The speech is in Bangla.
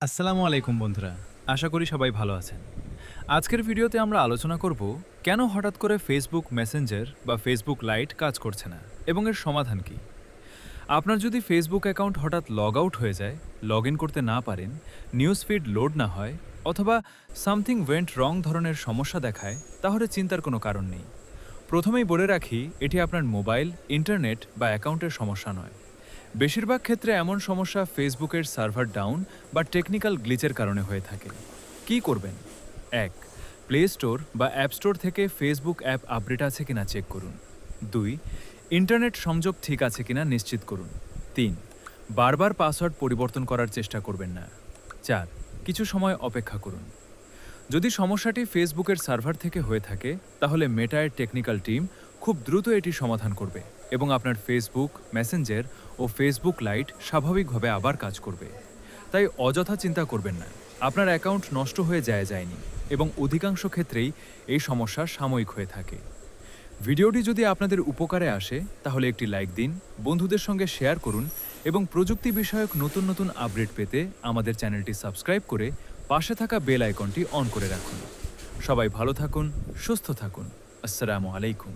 আসসালামু আলাইকুম বন্ধুরা। আশা করি সবাই ভালো আছেন। আজকের ভিডিওতে আমরা আলোচনা করব কেন হঠাৎ করে ফেসবুক মেসেঞ্জার বা ফেসবুক লাইট কাজ করছে না এবং এর সমাধান কি। আপনার যদি ফেসবুক অ্যাকাউন্ট হঠাৎ লগ আউট হয়ে যায়, লগ ইন করতে না পারেন, নিউজ ফিড লোড না হয় অথবা সামথিং ওয়েন্ট রং ধরনের সমস্যা দেখায়, তাহলে চিন্তার কোনো কারণ নেই। প্রথমেই বলে রাখি, এটি আপনার মোবাইল, ইন্টারনেট বা অ্যাকাউন্টের সমস্যা নয়। বেশিরভাগ ক্ষেত্রে এমন সমস্যা ফেসবুকের সার্ভার ডাউন বা টেকনিক্যাল গ্লিচের কারণে হয়ে থাকে। কী করবেন? ১. প্লে স্টোর বা অ্যাপ স্টোর থেকে ফেসবুক অ্যাপ আপডেট আছে কিনা চেক করুন। ২. ইন্টারনেট সংযোগ ঠিক আছে কিনা নিশ্চিত করুন। ৩. বারবার পাসওয়ার্ড পরিবর্তন করার চেষ্টা করবেন না। ৪. কিছু সময় অপেক্ষা করুন। যদি সমস্যাটি ফেসবুকের সার্ভার থেকে হয়ে থাকে, তাহলে মেটায়ের টেকনিক্যাল টিম খুব দ্রুত এটি সমাধান করবে এবং আপনার ফেসবুক মেসেঞ্জার ও ফেসবুক লাইট স্বাভাবিকভাবে আবার কাজ করবে। তাই অযথা চিন্তা করবেন না, আপনার অ্যাকাউন্ট নষ্ট হয়ে যায়নি এবং অধিকাংশ ক্ষেত্রেই এই সমস্যা সাময়িক হয়ে থাকে। ভিডিওটি যদি আপনাদের উপকারে আসে, তাহলে একটি লাইক দিন, বন্ধুদের সঙ্গে শেয়ার করুন এবং প্রযুক্তি বিষয়ক নতুন নতুন আপডেট পেতে আমাদের চ্যানেলটি সাবস্ক্রাইব করে পাশে থাকা বেল আইকনটি অন করে রাখুন। সবাই ভালো থাকুন, সুস্থ থাকুন। আসসালামু আলাইকুম।